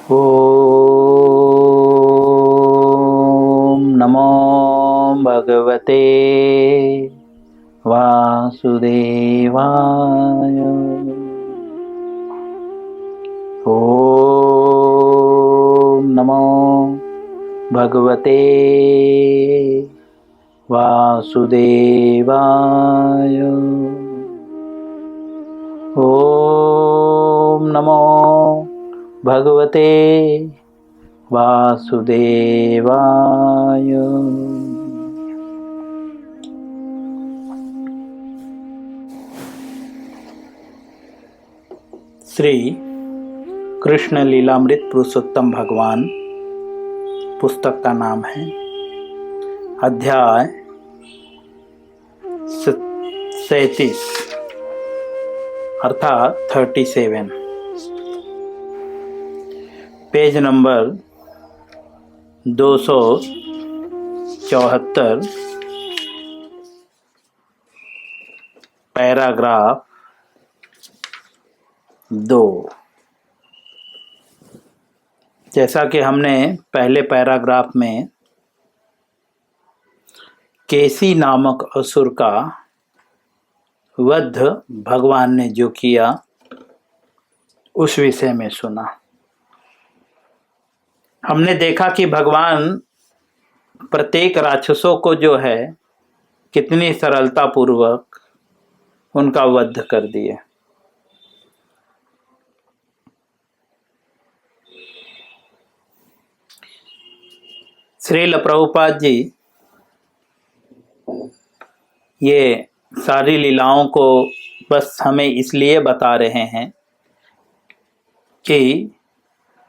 ॐ नमो भगवते वासुदेवाय। ॐ नमो भगवते वासुदेवाय। ॐ नमो भगवते वासुदेवाय। श्री कृष्ण लीलामृत पुरुषोत्तम भगवान पुस्तक का नाम है। अध्याय 37 अर्थात 37, पेज नंबर 274, पैराग्राफ 2। जैसा कि हमने पहले पैराग्राफ में केसी नामक असुर का वध भगवान ने जो किया उस विषय में सुना। हमने देखा कि भगवान प्रत्येक राक्षसों को जो है कितनी सरलता पूर्वक उनका वध कर दिए। श्रील प्रभुपाद जी ये सारी लीलाओं को बस हमें इसलिए बता रहे हैं कि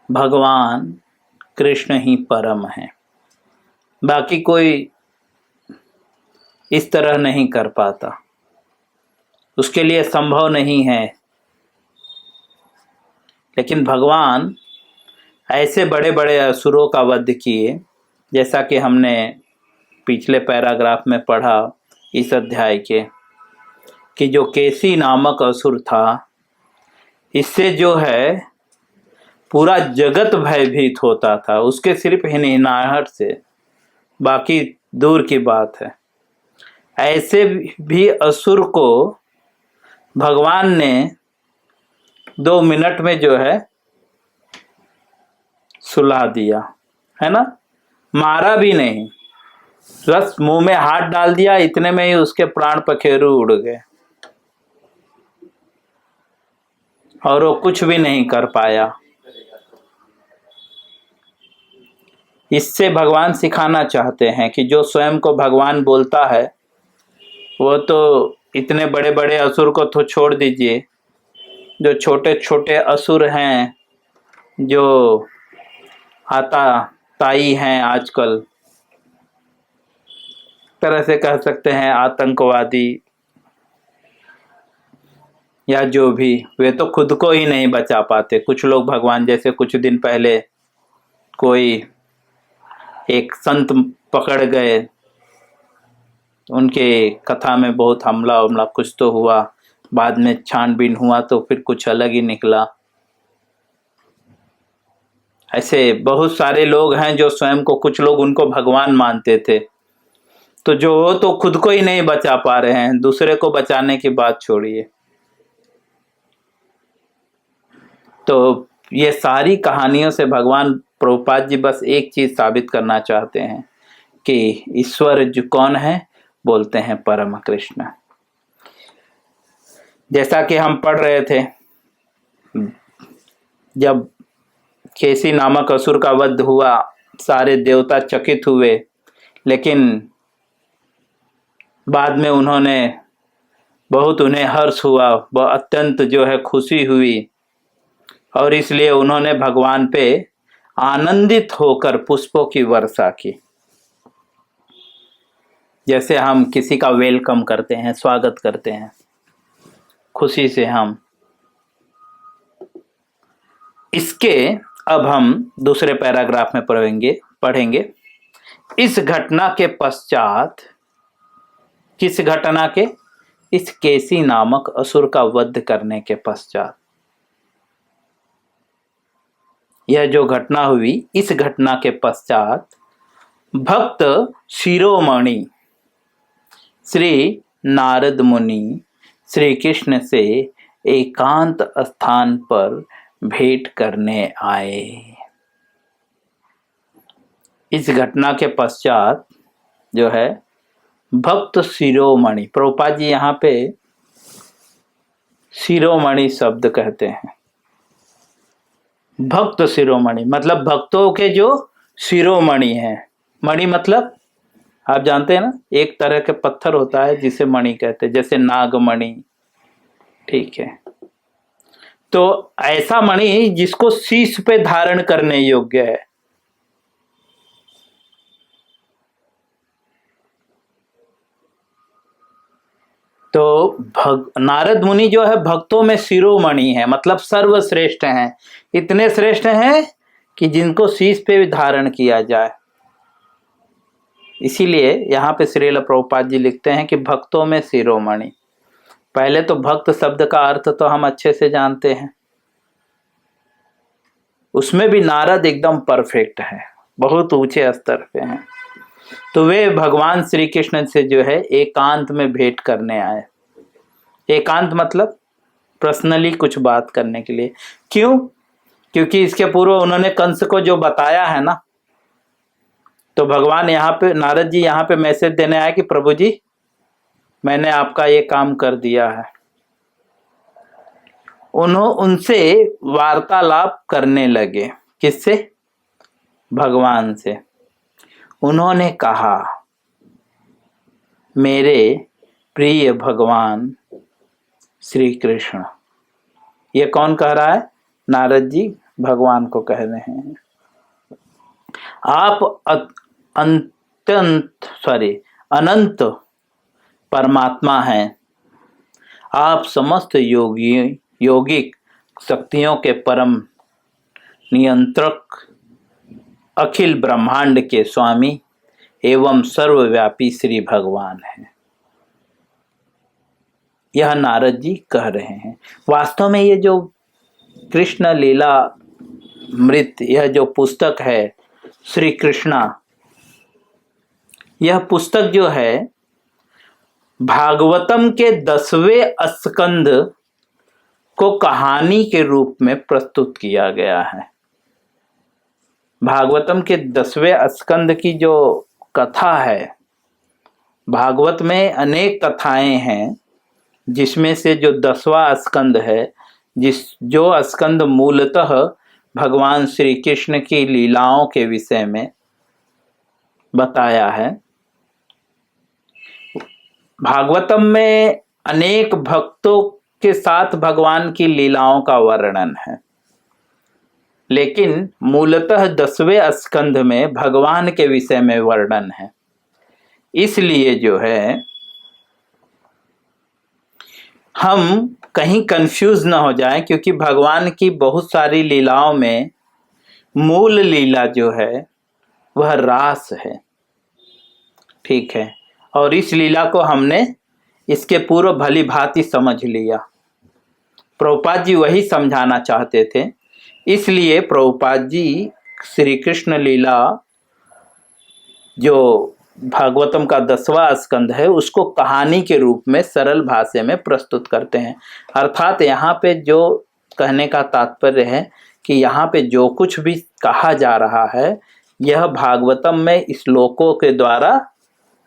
भगवान कृष्ण ही परम है, बाकी कोई इस तरह नहीं कर पाता, उसके लिए संभव नहीं है। लेकिन भगवान ऐसे बड़े बड़े असुरों का वध किए, जैसा कि हमने पिछले पैराग्राफ में पढ़ा इस अध्याय के, कि जो केसी नामक असुर था, इससे जो है पूरा जगत भयभीत होता था, उसके सिर्फ हिनहिनाहट से, बाकी दूर की बात है। ऐसे भी असुर को भगवान ने 2 मिनट में जो है सुला दिया, है ना। मारा भी नहीं, बस मुंह में हाथ डाल दिया, इतने में ही उसके प्राण पखेरु उड़ गए और वो कुछ भी नहीं कर पाया। इससे भगवान सिखाना चाहते हैं कि जो स्वयं को भगवान बोलता है वो तो इतने बड़े बड़े असुर को तो छोड़ दीजिए, जो छोटे छोटे असुर हैं, जो आता ताई हैं, आजकल तरह से कह सकते हैं आतंकवादी या जो भी, वे तो खुद को ही नहीं बचा पाते। कुछ लोग भगवान जैसे कुछ दिन पहले कोई एक संत पकड़ गए, उनके कथा में बहुत हमला कुछ तो हुआ, बाद में छानबीन हुआ तो फिर कुछ अलग ही निकला। ऐसे बहुत सारे लोग हैं जो स्वयं को, कुछ लोग उनको भगवान मानते थे, तो जो वो तो खुद को ही नहीं बचा पा रहे हैं, दूसरे को बचाने की बात छोड़िए। तो ये सारी कहानियों से भगवान प्रभुपाद जी बस एक चीज साबित करना चाहते हैं कि ईश्वर जो कौन है, बोलते हैं परम कृष्ण। जैसा कि हम पढ़ रहे थे, जब केसी नामक असुर का वध हुआ, सारे देवता चकित हुए, लेकिन बाद में उन्हें हर्ष हुआ, वह अत्यंत जो है खुशी हुई, और इसलिए उन्होंने भगवान पे आनंदित होकर पुष्पों की वर्षा की। जैसे हम किसी का वेलकम करते हैं, स्वागत करते हैं खुशी से हम। इसके अब हम दूसरे पैराग्राफ में पढ़ेंगे। इस घटना के पश्चात, किस घटना के? इस केसी नामक असुर का वध करने के पश्चात यह जो घटना हुई, इस घटना के पश्चात भक्त शिरोमणि श्री नारद मुनि श्री कृष्ण से एकांत स्थान पर भेंट करने आए। इस घटना के पश्चात जो है भक्त शिरोमणि, प्रभुपाद जी यहाँ पे शिरोमणि शब्द कहते हैं। भक्त शिरोमणि मतलब भक्तों के जो शिरोमणि हैं। मणि मतलब आप जानते हैं ना, एक तरह के पत्थर होता है जिसे मणि कहते हैं, जैसे नागमणि। ठीक है, तो ऐसा मणि जिसको शीश पे धारण करने योग्य है। तो नारद मुनि जो है भक्तों में शिरोमणि है, मतलब सर्वश्रेष्ठ हैं। इतने श्रेष्ठ हैं कि जिनको शीश पे भी धारण किया जाए। इसीलिए यहाँ पे श्रील प्रभुपाद जी लिखते हैं कि भक्तों में शिरोमणि। पहले तो भक्त शब्द का अर्थ तो हम अच्छे से जानते हैं, उसमें भी नारद एकदम परफेक्ट है, बहुत ऊंचे स्तर पे हैं। तो वे भगवान श्री कृष्ण से जो है एकांत में भेंट करने आए। एकांत मतलब पर्सनली कुछ बात करने के लिए। क्यों? क्योंकि इसके पूर्व उन्होंने कंस को जो बताया है ना, तो भगवान यहाँ पे, नारद जी यहाँ पे मैसेज देने आए कि प्रभु जी मैंने आपका ये काम कर दिया है। उनसे वार्तालाप करने लगे। किससे? भगवान से। उन्होंने कहा, मेरे प्रिय भगवान श्री कृष्ण। ये कौन कह रहा है? नारद जी भगवान को कह रहे हैं। आप अनंत परमात्मा हैं। आप समस्त योगिक शक्तियों के परम नियंत्रक, अखिल ब्रह्मांड के स्वामी एवं सर्वव्यापी श्री भगवान हैं। यह नारद जी कह रहे हैं। वास्तव में ये जो कृष्ण लीला मृत, यह जो पुस्तक है श्री कृष्णा, यह पुस्तक जो है भागवतम के 10वें स्कंद को कहानी के रूप में प्रस्तुत किया गया है। भागवतम के 10वें स्कंद की जो कथा है, भागवत में अनेक कथाएं हैं, जिसमें से जो 10वां स्कंद है, जो स्कंद मूलतः भगवान श्री कृष्ण की लीलाओं के विषय में बताया है। भागवतम में अनेक भक्तों के साथ भगवान की लीलाओं का वर्णन है, लेकिन मूलतः 10वें स्कंध में भगवान के विषय में वर्णन है। इसलिए जो है हम कहीं कंफ्यूज न हो जाएं, क्योंकि भगवान की बहुत सारी लीलाओं में मूल लीला जो है वह रास है। ठीक है, और इस लीला को हमने इसके पूर्व भली भांति समझ लिया। प्रभुपाद जी वही समझाना चाहते थे, इसलिए प्रभुपाद जी श्री कृष्ण लीला जो भागवतम का 10वां स्कंद है उसको कहानी के रूप में सरल भाषा में प्रस्तुत करते हैं। अर्थात यहाँ पे जो कहने का तात्पर्य है कि यहाँ पे जो कुछ भी कहा जा रहा है यह भागवतम में श्लोकों के द्वारा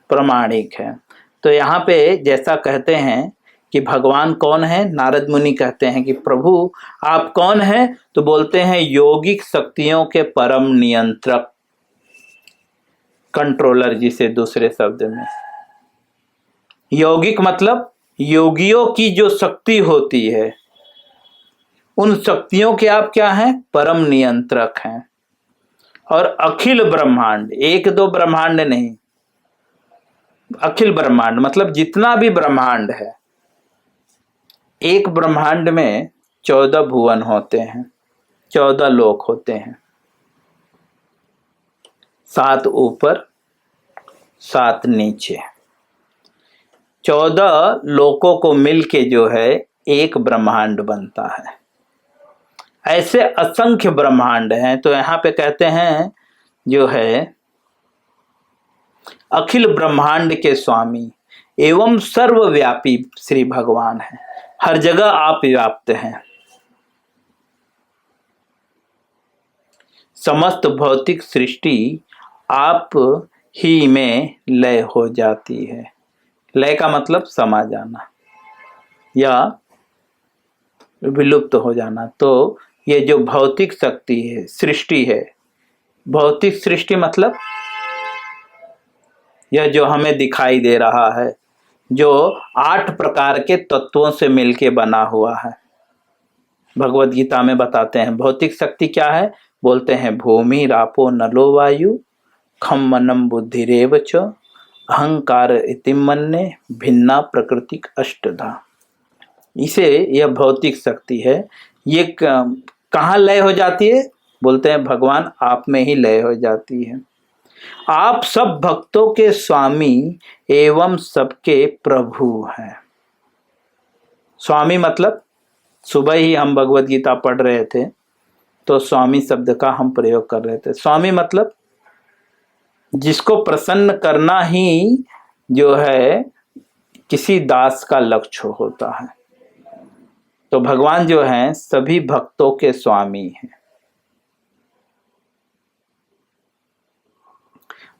प्रमाणिक है। तो यहाँ पे जैसा कहते हैं कि भगवान कौन है, नारद मुनि कहते हैं कि प्रभु आप कौन हैं, तो बोलते हैं योगिक शक्तियों के परम नियंत्रक, कंट्रोलर, जिसे दूसरे शब्द में यौगिक मतलब योगियों की जो शक्ति होती है, उन शक्तियों के आप क्या हैं? परम नियंत्रक हैं। और अखिल ब्रह्मांड, एक दो ब्रह्मांड नहीं, अखिल ब्रह्मांड मतलब जितना भी ब्रह्मांड है। एक ब्रह्मांड में 14 भुवन होते हैं, 14 लोक होते हैं, 7 ऊपर 7 नीचे। 14 लोकों को मिलके जो है एक ब्रह्मांड बनता है। ऐसे असंख्य ब्रह्मांड हैं। तो यहाँ पे कहते हैं जो है अखिल ब्रह्मांड के स्वामी एवं सर्वव्यापी श्री भगवान है, हर जगह आप व्याप्त हैं। समस्त भौतिक सृष्टि आप ही में लय हो जाती है। लय का मतलब समा जाना या विलुप्त हो जाना। तो ये जो भौतिक शक्ति है, सृष्टि है, भौतिक सृष्टि मतलब यह जो हमें दिखाई दे रहा है, जो 8 प्रकार के तत्वों से मिलके बना हुआ है। भगवत गीता में बताते हैं भौतिक शक्ति क्या है, बोलते हैं भूमि रापो नलो वायु खम मनम बुद्धिरेव च अहंकार इति मन्ये भिन्ना प्रकृतिक अष्टधा। इसे यह भौतिक शक्ति है। ये कहाँ लय हो जाती है, बोलते हैं भगवान आप में ही लय हो जाती है। आप सब भक्तों के स्वामी एवं सबके प्रभु हैं। स्वामी मतलब सुबह ही हम भगवत गीता पढ़ रहे थे तो स्वामी शब्द का हम प्रयोग कर रहे थे। स्वामी मतलब जिसको प्रसन्न करना ही जो है किसी दास का लक्ष्य होता है। तो भगवान जो हैं सभी भक्तों के स्वामी हैं।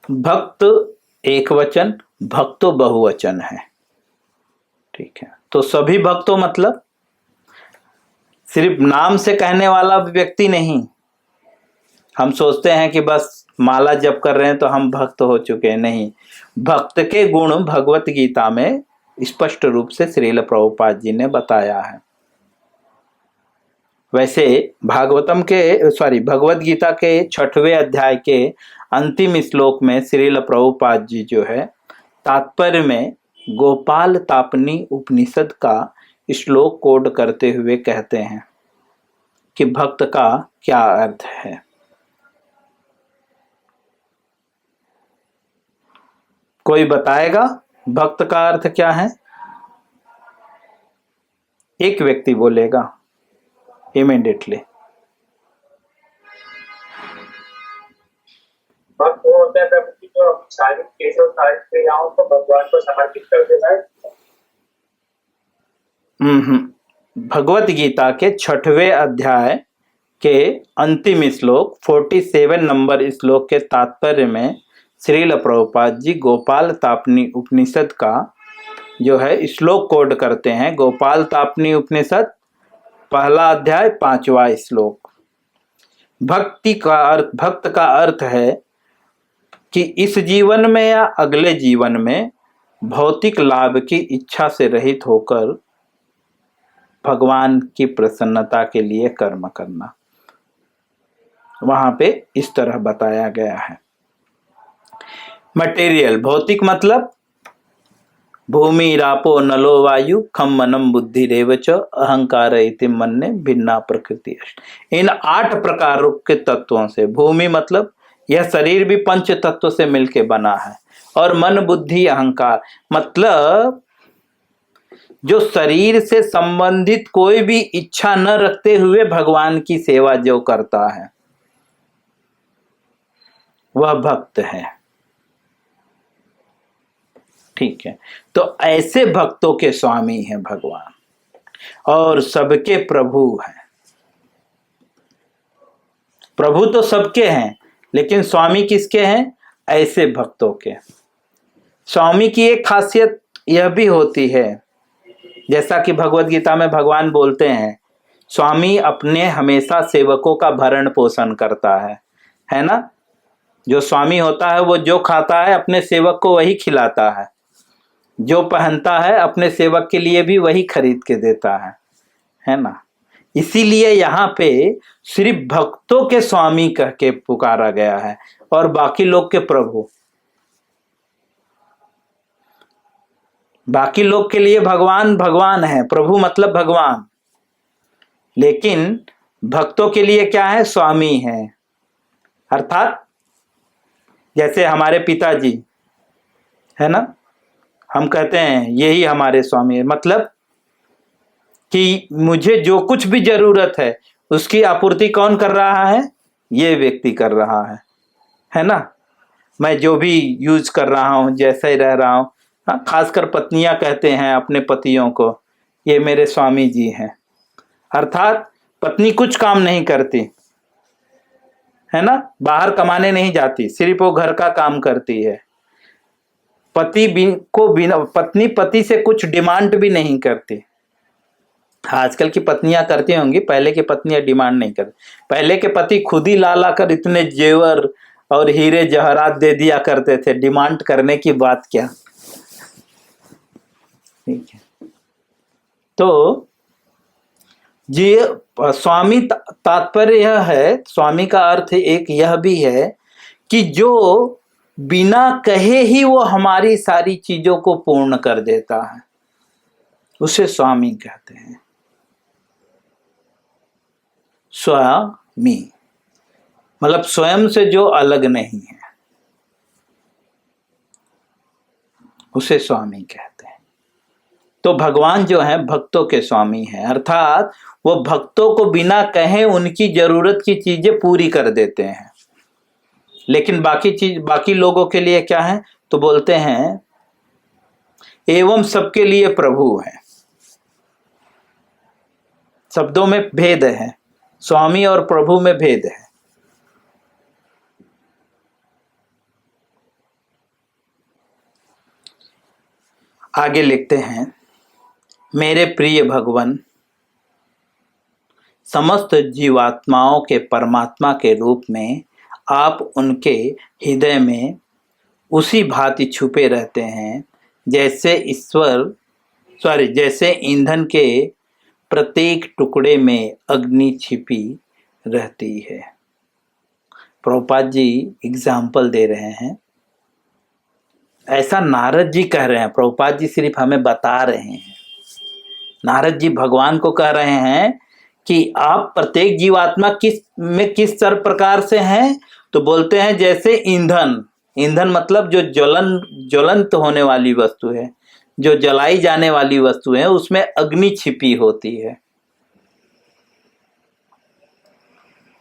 भक्त एक वचन, भक्तो बहुवचन है। ठीक है, तो सभी भक्तों मतलब सिर्फ नाम से कहने वाला व्यक्ति नहीं। हम सोचते हैं कि बस माला जप कर रहे हैं तो हम भक्त हो चुके हैं, नहीं। भक्त के गुण भगवत गीता में स्पष्ट रूप से श्रील प्रभुपाद जी ने बताया है। वैसे भगवत गीता के 6वें अध्याय के अंतिम श्लोक में श्रील प्रभुपाद जी जो है तात्पर्य में गोपाल तापनी उपनिषद का श्लोक कोड करते हुए कहते हैं कि भक्त का क्या अर्थ है। कोई बताएगा भक्त का अर्थ क्या है? एक व्यक्ति बोलेगा इमीडिएटली। भक्त वो होता है प्रभु जो सारी केशव सारी क्रियाओं को भगवान को समर्पित कर देता है। भगवत गीता के 6वें अध्याय के अंतिम श्लोक 47 नंबर श्लोक के तात्पर्य में श्रील प्रभुपाद जी गोपाल तापनी उपनिषद का जो है श्लोक कोड करते हैं। गोपाल तापनी उपनिषद पहला अध्याय 5वां श्लोक। भक्त का अर्थ है कि इस जीवन में या अगले जीवन में भौतिक लाभ की इच्छा से रहित होकर भगवान की प्रसन्नता के लिए कर्म करना। वहां पे इस तरह बताया गया है। मटेरियल भौतिक मतलब भूमि रापो नलो वायु खम मनम बुद्धि रेवच अहंकार इति मन्ये भिन्ना प्रकृति अष्ट। इन 8 प्रकारों के तत्वों से, भूमि मतलब यह शरीर भी पंच तत्व से मिलके बना है, और मन बुद्धि अहंकार मतलब जो शरीर से संबंधित कोई भी इच्छा न रखते हुए भगवान की सेवा जो करता है वह भक्त है। ठीक है, तो ऐसे भक्तों के स्वामी हैं भगवान और सबके प्रभु हैं। प्रभु तो सबके हैं लेकिन स्वामी किसके हैं? ऐसे भक्तों के। स्वामी की एक खासियत यह भी होती है, जैसा कि भगवत गीता में भगवान बोलते हैं स्वामी अपने हमेशा सेवकों का भरण पोषण करता है ना। जो स्वामी होता है वो जो खाता है अपने सेवक को वही खिलाता है, जो पहनता है अपने सेवक के लिए भी वही खरीद के देता है ना। इसीलिए यहाँ पे सिर्फ भक्तों के स्वामी कह के पुकारा गया है और बाकी लोग के प्रभु। बाकी लोग के लिए भगवान भगवान है, प्रभु मतलब भगवान, लेकिन भक्तों के लिए क्या है? स्वामी है। अर्थात जैसे हमारे पिताजी है ना, हम कहते हैं यही हमारे स्वामी है, मतलब कि मुझे जो कुछ भी जरूरत है उसकी आपूर्ति कौन कर रहा है? ये व्यक्ति कर रहा है ना। मैं जो भी यूज कर रहा हूँ, जैसे ही रह रहा हूँ, हाँ, खासकर पत्नियां कहते हैं अपने पतियों को, ये मेरे स्वामी जी हैं। अर्थात पत्नी कुछ काम नहीं करती है ना, बाहर कमाने नहीं जाती, सिर्फ वो घर का काम करती है। पत्नी पति से कुछ डिमांड भी नहीं करती। आजकल की पत्नियां करती होंगी, पहले की पत्नियां डिमांड नहीं करती। पहले के पति खुद ही ला ला कर इतने जेवर और हीरे जवाहरात दे दिया करते थे, डिमांड करने की बात क्या। ठीक है, तो जी स्वामी तात्पर्य यह है, स्वामी का अर्थ एक यह भी है कि जो बिना कहे ही वो हमारी सारी चीजों को पूर्ण कर देता है, उसे स्वामी कहते हैं। स्वामी मतलब स्वयं से जो अलग नहीं है, उसे स्वामी कहते हैं। तो भगवान जो है भक्तों के स्वामी हैं, अर्थात वो भक्तों को बिना कहे उनकी जरूरत की चीजें पूरी कर देते हैं। लेकिन बाकी लोगों के लिए क्या है? तो बोलते हैं एवं सबके लिए प्रभु है। शब्दों में भेद है, स्वामी और प्रभु में भेद है। आगे लिखते हैं, मेरे प्रिय भगवान, समस्त जीवात्माओं के परमात्मा के रूप में आप उनके हृदय में उसी भांति छुपे रहते हैं जैसे जैसे ईंधन के प्रत्येक टुकड़े में अग्नि छिपी रहती है। प्रभुपाद जी एग्जाम्पल दे रहे हैं, ऐसा नारद जी कह रहे हैं, प्रभुपाद जी सिर्फ हमें बता रहे हैं। नारद जी भगवान को कह रहे हैं कि आप प्रत्येक जीवात्मा किस प्रकार से हैं? तो बोलते हैं जैसे ईंधन मतलब जो ज्वलंत होने वाली वस्तु है, जो जलाई जाने वाली वस्तु है, उसमें अग्नि छिपी होती है।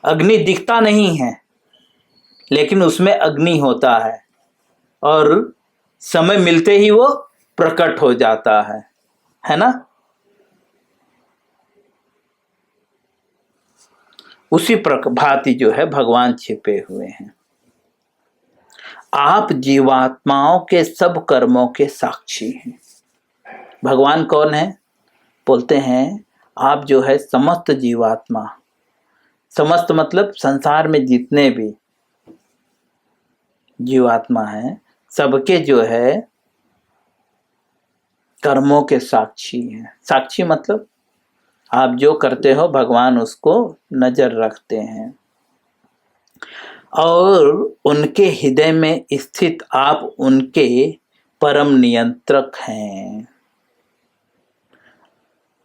अग्नि दिखता नहीं है, लेकिन उसमें अग्नि होता है और समय मिलते ही वो प्रकट हो जाता है ना। उसी भांति जो है भगवान छिपे हुए हैं। आप जीवात्माओं के सब कर्मों के साक्षी हैं। भगवान कौन है? बोलते हैं आप जो है समस्त जीवात्मा, समस्त मतलब संसार में जितने भी जीवात्मा हैं, सबके जो है कर्मों के साक्षी हैं। साक्षी मतलब आप जो करते हो भगवान उसको नजर रखते हैं, और उनके हृदय में स्थित आप उनके परम नियंत्रक हैं।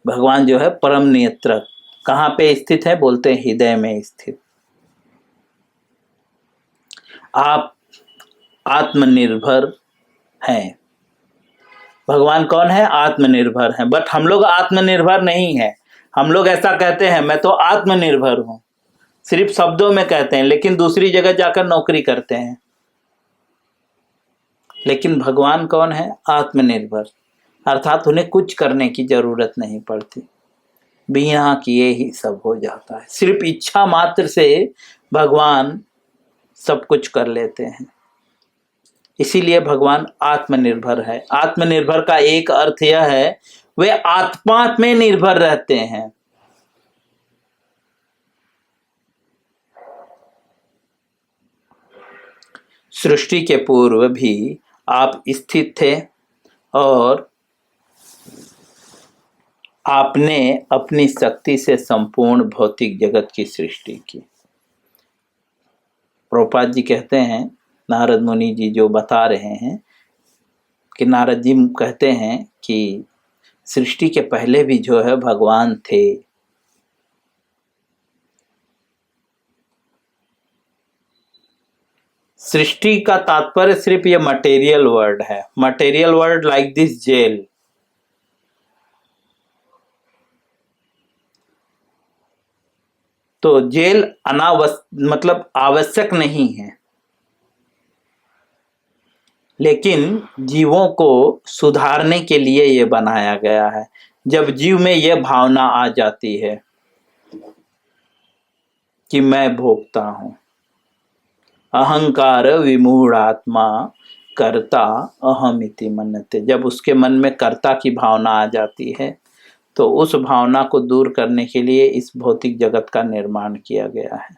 भगवान जो है परम नियंत्रक कहाँ पे स्थित है? बोलते हैं हृदय में स्थित। आप आत्मनिर्भर हैं। भगवान कौन है? आत्मनिर्भर हैं। बट हम लोग आत्मनिर्भर नहीं है। हम लोग ऐसा कहते हैं मैं तो आत्मनिर्भर हूं, सिर्फ शब्दों में कहते हैं, लेकिन दूसरी जगह जाकर नौकरी करते हैं। लेकिन भगवान कौन है? आत्मनिर्भर, अर्थात उन्हें कुछ करने की जरूरत नहीं पड़ती, बिना किए ही सब हो जाता है। सिर्फ इच्छा मात्र से भगवान सब कुछ कर लेते हैं। इसीलिए भगवान आत्मनिर्भर है। आत्मनिर्भर का एक अर्थ यह है वे आत्मा में निर्भर रहते हैं। सृष्टि के पूर्व भी आप स्थित थे और आपने अपनी शक्ति से संपूर्ण भौतिक जगत की सृष्टि की। प्रभुपाद जी कहते हैं, नारद मुनि जी जो बता रहे हैं कि नारद जी कहते हैं कि सृष्टि के पहले भी जो है भगवान थे। सृष्टि का तात्पर्य सिर्फ ये मटेरियल वर्ल्ड है, material world like this jail. तो जेल मतलब आवश्यक नहीं है, लेकिन जीवों को सुधारने के लिए ये बनाया गया है। जब जीव में ये भावना आ जाती है कि मैं भोगता हूं, अहंकार विमूढ़ात्मा कर्ता अहमिति मन्यते, जब उसके मन में कर्ता की भावना आ जाती है तो उस भावना को दूर करने के लिए इस भौतिक जगत का निर्माण किया गया है।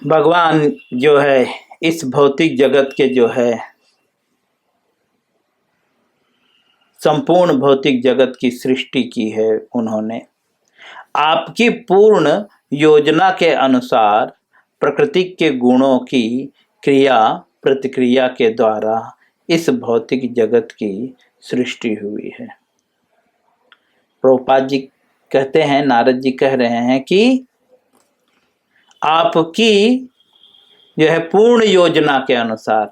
भगवान जो है इस भौतिक जगत के जो है संपूर्ण भौतिक जगत की सृष्टि की है उन्होंने। आपकी पूर्ण योजना के अनुसार प्रकृति के गुणों की क्रिया प्रतिक्रिया के द्वारा इस भौतिक जगत की सृष्टि हुई है। प्रभुपाद जी कहते हैं, नारद जी कह रहे हैं कि आपकी जो है पूर्ण योजना के अनुसार,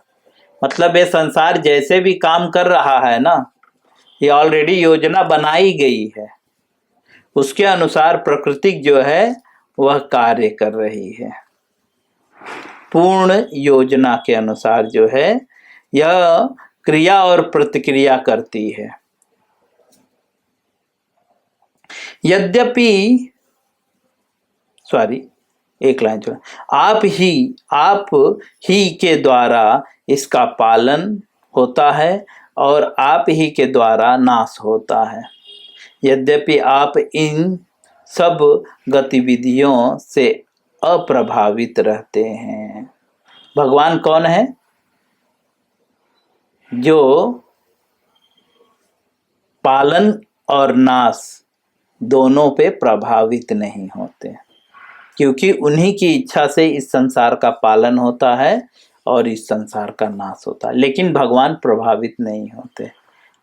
मतलब ये संसार जैसे भी काम कर रहा है ना, ये ऑलरेडी योजना बनाई गई है, उसके अनुसार प्रकृति जो है वह कार्य कर रही है। पूर्ण योजना के अनुसार जो है यह क्रिया और प्रतिक्रिया करती है। यद्यपि एक लाइन छोड़ा, आप ही के द्वारा इसका पालन होता है और आप ही के द्वारा नाश होता है। यद्यपि आप इन सब गतिविधियों से अप्रभावित रहते हैं। भगवान कौन है? जो पालन और नाश दोनों पे प्रभावित नहीं होते, क्योंकि उन्हीं की इच्छा से इस संसार का पालन होता है और इस संसार का नाश होता है, लेकिन भगवान प्रभावित नहीं होते।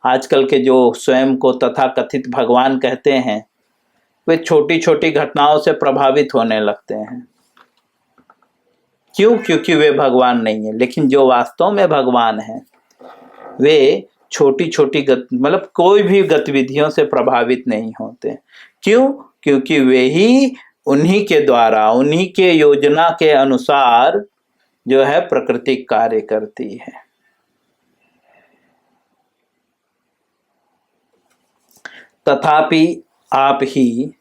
आजकल के जो स्वयं को तथाकथित भगवान कहते हैं, वे छोटी छोटी घटनाओं से प्रभावित होने लगते हैं। क्यों? क्योंकि वे भगवान नहीं है। लेकिन जो वास्तव में भगवान है वे छोटी छोटी मतलब कोई भी गतिविधियों से प्रभावित नहीं होते। क्यों? क्योंकि वे ही उन्हीं के द्वारा, उन्हीं के योजना के अनुसार जो है प्रकृति कार्य करती है। तथापि आप ही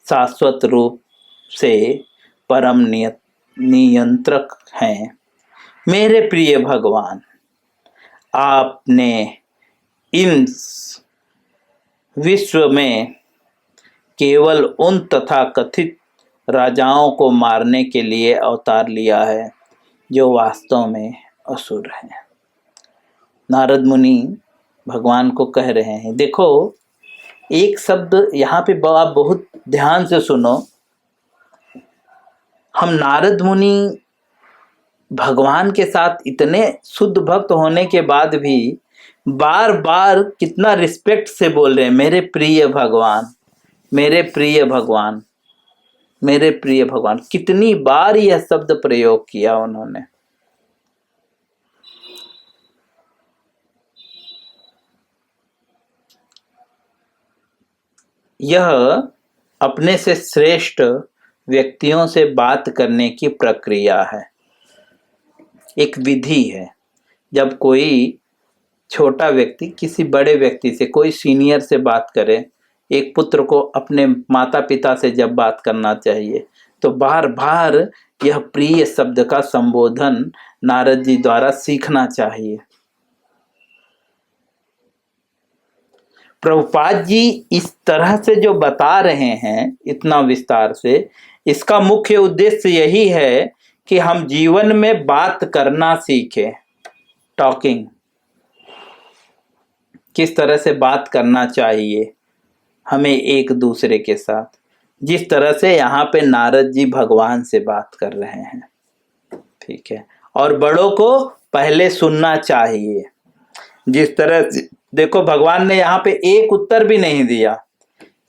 शाश्वत रूप से परम नियंत्रक हैं। मेरे प्रिय भगवान, आपने इन विश्व में केवल उन तथाकथित राजाओं को मारने के लिए अवतार लिया है जो वास्तव में असुर हैं। नारद मुनि भगवान को कह रहे हैं, देखो एक शब्द यहाँ पे आप बहुत ध्यान से सुनो। हम नारद मुनि भगवान के साथ इतने शुद्ध भक्त होने के बाद भी बार बार कितना रिस्पेक्ट से बोल रहे हैं, मेरे प्रिय भगवान, मेरे प्रिय भगवान, मेरे प्रिय भगवान। कितनी बार यह शब्द प्रयोग किया उन्होंने। यह अपने से श्रेष्ठ व्यक्तियों से बात करने की प्रक्रिया है, एक विधि है। जब कोई छोटा व्यक्ति किसी बड़े व्यक्ति से, कोई सीनियर से बात करे, एक पुत्र को अपने माता पिता से जब बात करना चाहिए तो बार बार यह प्रिय शब्द का संबोधन नारद जी द्वारा सीखना चाहिए। प्रभुपाद जी इस तरह से जो बता रहे हैं इतना विस्तार से, इसका मुख्य उद्देश्य यही है कि हम जीवन में बात करना सीखें। टॉकिंग, किस तरह से बात करना चाहिए हमें एक दूसरे के साथ, जिस तरह से यहाँ पे नारद जी भगवान से बात कर रहे हैं, ठीक है। और बड़ों को पहले सुनना चाहिए। जिस तरह से देखो भगवान ने यहाँ पे एक उत्तर भी नहीं दिया,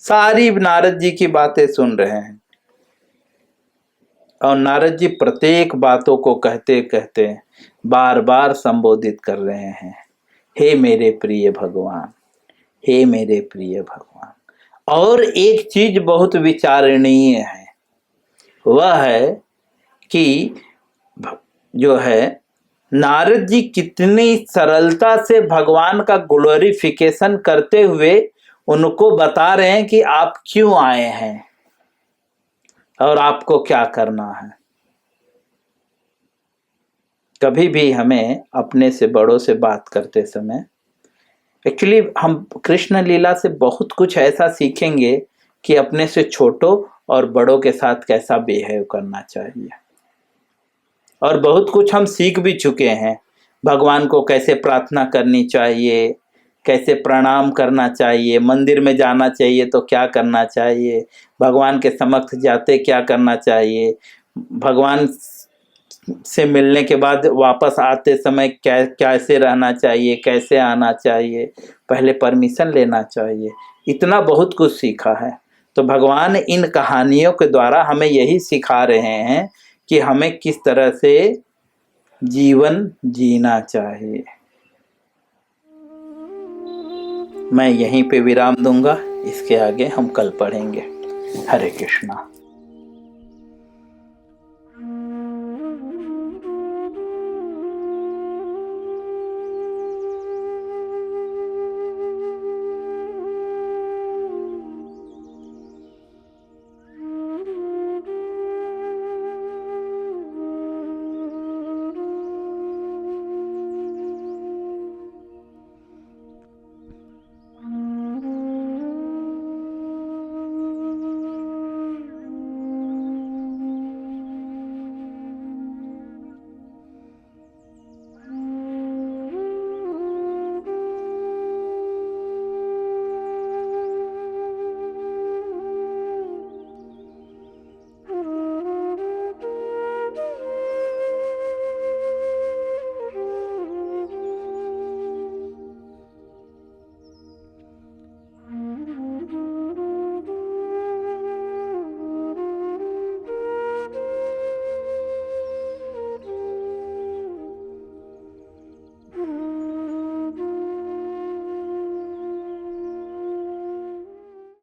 सारी नारद जी की बातें सुन रहे हैं। और नारद जी प्रत्येक बातों को कहते कहते बार बार संबोधित कर रहे हैं, हे मेरे प्रिय भगवान, हे मेरे प्रिय भगवान। और एक चीज बहुत विचारणीय है, वह है कि जो है नारद जी कितनी सरलता से भगवान का ग्लोरिफिकेशन करते हुए उनको बता रहे हैं कि आप क्यों आए हैं और आपको क्या करना है। कभी भी हमें अपने से बड़ों से बात करते समय एक्चुअली हम कृष्ण लीला से बहुत कुछ ऐसा सीखेंगे कि अपने से छोटों और बड़ों के साथ कैसा बिहेव करना चाहिए। और बहुत कुछ हम सीख भी चुके हैं, भगवान को कैसे प्रार्थना करनी चाहिए, कैसे प्रणाम करना चाहिए, मंदिर में जाना चाहिए तो क्या करना चाहिए, भगवान के समक्ष जाते क्या करना चाहिए, भगवान से मिलने के बाद वापस आते समय कैसे रहना चाहिए, कैसे आना चाहिए, पहले परमिशन लेना चाहिए। इतना बहुत कुछ सीखा है। तो भगवान इन कहानियों के द्वारा हमें यही सिखा रहे हैं कि हमें किस तरह से जीवन जीना चाहिए। मैं यहीं पे विराम दूंगा, इसके आगे हम कल पढ़ेंगे। हरे कृष्णा।